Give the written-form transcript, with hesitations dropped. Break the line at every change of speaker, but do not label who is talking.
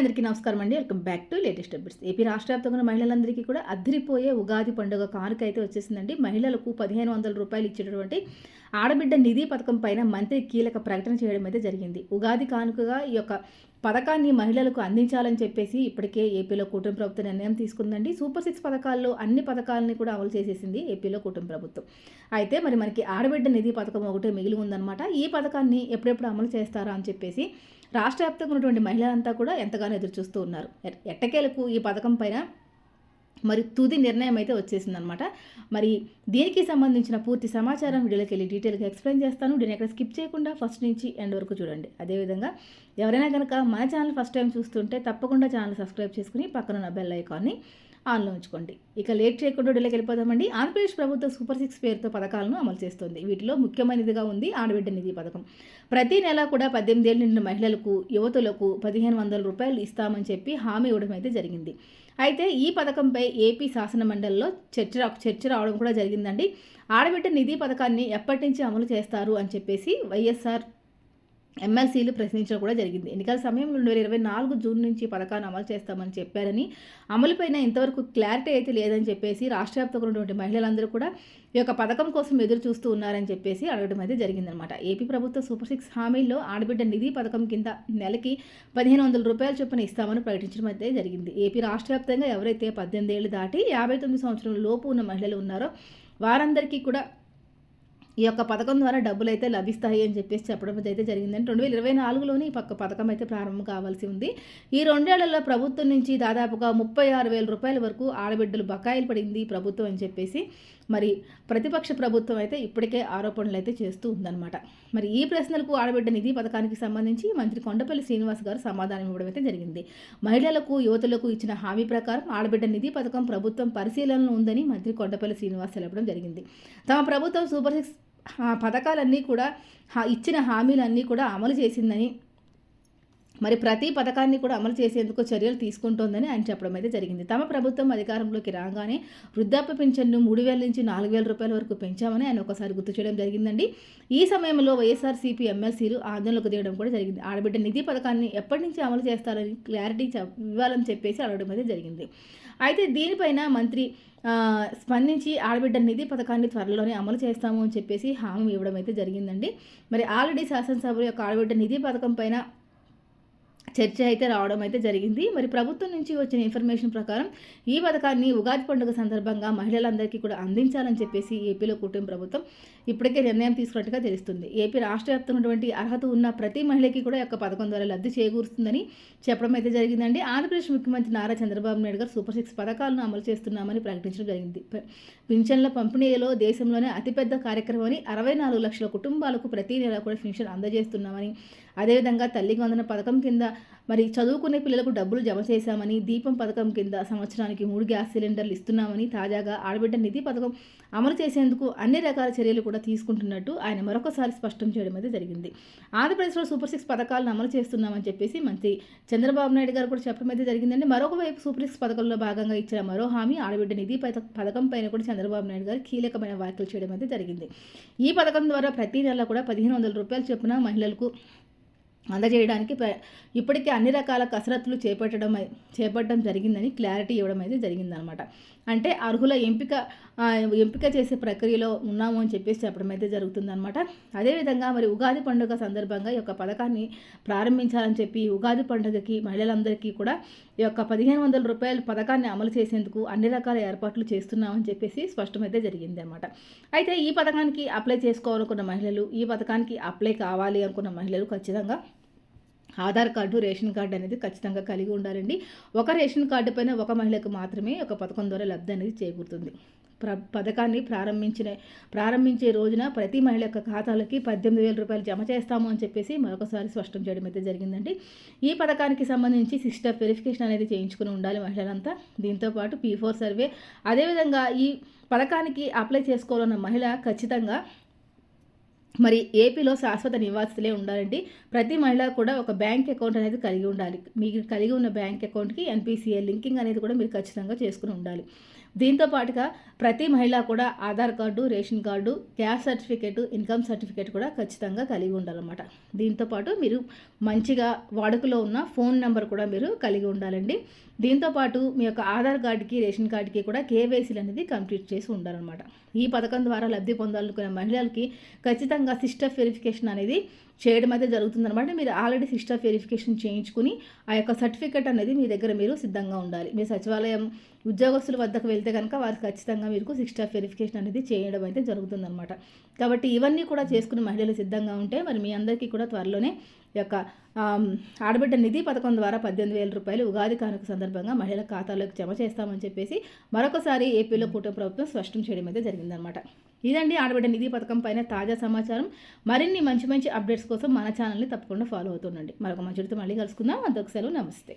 అందరికీ నమస్కారం అండి. Welcome back to latest updates. AP రాష్ట్ర వ్యాప్తంగా ఉన్న మహిళలందరికీ కూడా అద్దరిపోయే ఉగాది పండుగ కానుక అయితే వచ్చేసిందండి. మహిళలకు రూ. 1,500 ఇచ్చేటటువంటి ఆడబిడ్డ నిధి పథకం పైన మంత్రి కీలక ప్రకటన చేయడం అయితే జరిగింది. ఉగాది కానుకగా ఈ యొక్క పథకాన్ని మహిళలకు అందించాలని చెప్పేసి ఇప్పటికే ఏపీలో కూటమి ప్రభుత్వం నిర్ణయం తీసుకుందండి. సూపర్ 6 పథకాల్లో అన్ని పథకాలని కూడా అమలు చేసేసింది ఏపీలో కూటమి ప్రభుత్వం. అయితే మరి మనకి ఆడబిడ్డ నిధి పథకం ఒకటే మిగిలి ఉందన్నమాట. ఈ పథకాన్ని ఎప్పుడెప్పుడు అమలు చేస్తారా అని చెప్పేసి రాష్ట్ర వ్యాప్తంగా ఉన్నటువంటి మహిళలంతా కూడా ఎంతగానో ఎదురు చూస్తూ ఉన్నారు. ఎట్టకేలకు ఈ పథకం పైన మరి తుది నిర్ణయం అయితే వచ్చేసిందనమాట. మరి దీనికి సంబంధించిన పూర్తి సమాచారం వీడియోలోకి వెళ్ళి డీటెయిల్గా ఎక్స్ప్లెయిన్ చేస్తాను. దీన్ని ఎక్కడ స్కిప్ చేయకుండా ఫస్ట్ నుంచి ఎండ్ వరకు చూడండి. అదేవిధంగా ఎవరైనా కనుక మన ఛానల్ ఫస్ట్ టైం చూస్తుంటే తప్పకుండా ఛానల్ సబ్స్క్రైబ్ చేసుకుని పక్కన ఉన్న బెల్ ఐకాన్ని ఆన్లో ఉంచుకోండి. ఇక లేట్ చేయకుండా వీడియోలోకి వెళ్ళిపోదామండి. ఆంధ్రప్రదేశ్ ప్రభుత్వం సూపర్ 6 పేరుతో పథకాలను అమలు చేస్తుంది. వీటిలో ముఖ్యమైనదిగా ఉంది ఆడబిడ్డ నిధి పథకం. ప్రతి నెల కూడా 18 ఏళ్ల నిండిన మహిళలకు, యువతులకు రూ. 1,500 ఇస్తామని చెప్పి హామీ ఇవ్వడం అయితే జరిగింది. అయితే ఈ పథకంపై ఏపీ శాసన మండలిలో చర్చ రావడం కూడా జరిగిందండి. ఆడబిడ్డ నిధి పథకాన్ని ఎప్పటి నుంచి అమలు చేస్తారు అని చెప్పేసి వైఎస్ఆర్ ఎమ్మెల్సీలు ప్రశ్నించడం కూడా జరిగింది. ఎన్నికల సమయంలో 2024 జూన్ నుంచి పథకాన్ని అమలు చేస్తామని చెప్పారని, అమలుపైన ఇంతవరకు క్లారిటీ అయితే లేదని చెప్పేసి రాష్ట్ర వ్యాప్తంగా ఉన్నటువంటి మహిళలందరూ కూడా ఈ యొక్క పథకం కోసం ఎదురు చూస్తూ ఉన్నారని చెప్పేసి అడగడం అయితే జరిగిందనమాట. ఏపీ ప్రభుత్వ సూపర్ 6 హామీల్లో ఆడబిడ్డ నిధి పథకం కింద నెలకి రూ. 1,500 చొప్పున ఇస్తామని ప్రకటించడం అయితే జరిగింది. ఏపీ రాష్ట్ర వ్యాప్తంగా ఎవరైతే 18 ఏళ్ళు దాటి 59 సంవత్సరాల లోపు ఉన్న మహిళలు ఉన్నారో వారందరికీ కూడా ఈ యొక్క పథకం ద్వారా డబ్బులు అయితే లభిస్తాయి అని చెప్పేసి చెప్పడం అయితే జరిగిందని 2024లోనే ఈ పథకం అయితే ప్రారంభం కావాల్సి ఉంది. ఈ 2 ఏళ్లలో ప్రభుత్వం నుంచి దాదాపుగా రూ. 36,000 వరకు ఆడబిడ్డలు బకాయిలు పడింది ప్రభుత్వం అని చెప్పేసి మరి ప్రతిపక్ష ప్రభుత్వం అయితే ఇప్పటికే ఆరోపణలు అయితే చేస్తూ ఉందన్నమాట. మరి ఈ ప్రశ్నలకు ఆడబిడ్డ నిధి పథకానికి సంబంధించి మంత్రి కొండపల్లి శ్రీనివాస్ గారు సమాధానం ఇవ్వడం అయితే జరిగింది. మహిళలకు, యువతులకు ఇచ్చిన హామీ ప్రకారం ఆడబిడ్డ నిధి పథకం ప్రభుత్వం పరిశీలనలో ఉందని మంత్రి కొండపల్లి శ్రీనివాస్ తెలపడం జరిగింది. తమ ప్రభుత్వం సూపర్ 6 పథకాలన్నీ కూడా ఇచ్చిన హామీలన్నీ కూడా అమలు చేసిందని, మరి ప్రతి పథకాన్ని కూడా అమలు చేసేందుకు చర్యలు తీసుకుంటోందని ఆయన చెప్పడం అయితే జరిగింది. తమ ప్రభుత్వం అధికారంలోకి రాగానే వృద్ధాప్య పింఛన్ను 3,000 నుంచి 4,000 వరకు పెంచామని ఆయన ఒకసారి గుర్తు చేయడం జరిగిందండి. ఈ సమయంలో వైఎస్ఆర్సీపీ ఎమ్మెల్సీలు ఆందోళనకు దిగడం కూడా జరిగింది. ఆడబిడ్డ నిధి పథకాన్ని ఎప్పటి నుంచి అమలు చేస్తారని క్లారిటీ ఇవ్వాలని చెప్పేసి అడగడం అయితే జరిగింది. అయితే దీనిపైన మంత్రి స్పందించి ఆడబిడ్డ నిధి పథకాన్ని త్వరలోనే అమలు చేస్తాము అని చెప్పేసి హామీ ఇవ్వడం అయితే జరిగిందండి. మరి ఆల్రెడీ శాసనసభ యొక్క ఆడబిడ్డ నిధి పథకం పైన చర్చ అయితే రావడం అయితే జరిగింది. మరి ప్రభుత్వం నుంచి వచ్చిన ఇన్ఫర్మేషన్ ప్రకారం ఈ పథకాన్ని ఉగాది పండుగ సందర్భంగా మహిళలందరికీ కూడా అందించాలని చెప్పేసి ఏపీలో కూటమి ప్రభుత్వం ఇప్పటికే నిర్ణయం తీసుకున్నట్టుగా తెలుస్తుంది. ఏపీ రాష్ట్ర వ్యాప్తంగా ఉన్నటువంటి అర్హత ఉన్న ప్రతి మహిళకి కూడా ఈ యొక్క పథకం ద్వారా లబ్ధి చేకూరుస్తుందని చెప్పడం అయితే జరిగిందండి. ఆంధ్రప్రదేశ్ ముఖ్యమంత్రి నారా చంద్రబాబు నాయుడు గారు సూపర్ 6 పథకాలను అమలు చేస్తున్నామని ప్రకటించడం జరిగింది. పింఛన్ల పంపిణీలో దేశంలోనే అతిపెద్ద కార్యక్రమం అని 64 లక్షల కుటుంబాలకు ప్రతి నెల కూడా పింఛన్ అందజేస్తున్నామని, అదేవిధంగా తల్లికి వందన పథకం కింద మరి చదువుకునే పిల్లలకు డబ్బులు జమ చేశామని, దీపం పథకం కింద సంవత్సరానికి 3 గ్యాస్ సిలిండర్లు ఇస్తున్నామని, తాజాగా ఆడబిడ్డ నిధి పథకం అమలు చేసేందుకు అన్ని రకాల చర్యలు కూడా తీసుకుంటున్నట్టు ఆయన మరొకసారి స్పష్టం చేయడం అయితే జరిగింది. ఆంధ్రప్రదేశ్లో సూపర్ 6 పథకాలను అమలు చేస్తున్నామని చెప్పేసి మంత్రి చంద్రబాబు నాయుడు గారు కూడా చెప్పడం అయితే జరిగిందండి. మరొక వైపు సూపర్ 6 పథకంలో భాగంగా ఇచ్చిన మరో హామీ ఆడబిడ్డ నిధి పథకం పైన కూడా చంద్రబాబు నాయుడు గారు కీలకమైన వ్యాఖ్యలు చేయడం అయితే జరిగింది. ఈ పథకం ద్వారా ప్రతి నెల కూడా రూ. 1,500 చొప్పున మహిళలకు అందజేయడానికి ఇప్పటికే అన్ని రకాల కసరత్తులు చేపట్టడం జరిగిందని క్లారిటీ ఇవ్వడం అయితే జరిగిందనమాట. అంటే అర్హుల ఎంపిక చేసే ప్రక్రియలో ఉన్నాము అని చెప్పేసి చెప్పడం అయితే జరుగుతుందనమాట. అదేవిధంగా మరి ఉగాది పండుగ సందర్భంగా ఈ యొక్క పథకాన్ని ప్రారంభించాలని చెప్పి ఉగాది పండుగకి మహిళలందరికీ కూడా ఈ యొక్క రూ. 1,500 పథకాన్ని అమలు చేసేందుకు అన్ని రకాల ఏర్పాట్లు చేస్తున్నామని చెప్పేసి స్పష్టమైతే జరిగింది అనమాట. అయితే ఈ పథకానికి అప్లై చేసుకోవాలనుకున్న మహిళలు, ఈ పథకానికి అప్లై కావాలి అనుకున్న మహిళలు ఖచ్చితంగా ఆధార్ కార్డు, రేషన్ కార్డు అనేది ఖచ్చితంగా కలిగి ఉండాలండి. ఒక రేషన్ కార్డు పైన ఒక మహిళకు మాత్రమే ఒక పథకం ద్వారా లబ్ధి అనేది చేకూరుతుంది. పథకాన్ని ప్రారంభించే రోజున ప్రతి మహిళ యొక్క ఖాతాలకి రూ. 18,000 జమ చేస్తాము అని చెప్పేసి మరొకసారి స్పష్టం చేయడం అయితే జరిగిందండి. ఈ పథకానికి సంబంధించి సిస్టర్ వెరిఫికేషన్ అనేది చేయించుకుని ఉండాలి మహిళలంతా. దీంతోపాటు P4 సర్వే, అదేవిధంగా ఈ పథకానికి అప్లై చేసుకోవాలన్న మహిళ ఖచ్చితంగా మరి ఏపీలో శాశ్వత నివాసితులే ఉండాలండి. ప్రతి మహిళ కూడా ఒక బ్యాంక్ అకౌంట్ అనేది కలిగి ఉండాలి. మీకు కలిగి ఉన్న బ్యాంక్ అకౌంట్కి NPCI లింకింగ్ అనేది కూడా మీరు ఖచ్చితంగా చేసుకుని ఉండాలి. దీంతో పాటుగా ప్రతి మహిళ కూడా Aadhaar card, ration card, caste certificate, income certificate కూడా ఖచ్చితంగా కలిగి ఉండాలన్నమాట. దీంతో పాటు మీరు మంచిగా వాడుకలో ఉన్న ఫోన్ నెంబర్ కూడా మీరు కలిగి ఉండాలండి. దీంతో పాటు మీ యొక్క ఆధార్ కార్డుకి, రేషన్ కార్డుకి కూడా కేవైసీలు అనేది కంప్లీట్ చేసి ఉండాలన్నమాట. ఈ పథకం ద్వారా లబ్ధి పొందాలనుకునే మహిళలకి ఖచ్చితంగా సిస్టర్ వెరిఫికేషన్ అనేది చేయడం అయితే జరుగుతుందన్నమాట. మీరు ఆల్రెడీ సిస్టర్ వెరిఫికేషన్ చేయించుకుని ఆ యొక్క సర్టిఫికేట్ అనేది మీ దగ్గర మీరు సిద్ధంగా ఉండాలి. మీరు సచివాలయం ఉద్యోగస్తుల వద్దకు వెళ్తే కనుక వారికి ఖచ్చితంగా మీకు సిస్టర్ వెరిఫికేషన్ అనేది చేయడం అయితే జరుగుతుందన్నమాట. కాబట్టి ఇవన్నీ కూడా చేసుకుని మహిళలు సిద్ధంగా ఉంటే మరి మీ అందరికీ కూడా త్వరలోనే ఈ యొక్క ఆడబిడ్డ నిధి పథకం ద్వారా 18,000 రూపాయలు ఉగాది కానుక సందర్భంగా మహిళల ఖాతాలోకి జమ చేస్తామని చెప్పేసి మరొకసారి ఏపీలో కూటమి ప్రభుత్వం స్పష్టం చేయడం అయితే జరిగిందనమాట. ఇదండి ఆడబిడ్డ నిధి పథకం పైన తాజా సమాచారం. మరిన్ని మంచి మంచి అప్డేట్స్ కోసం మన ఛానల్ని తప్పకుండా ఫాలో అవుతుండండి. మరొక మంచి మళ్ళీ కలుసుకుందాం. అంతకు సెలవు, నమస్తే.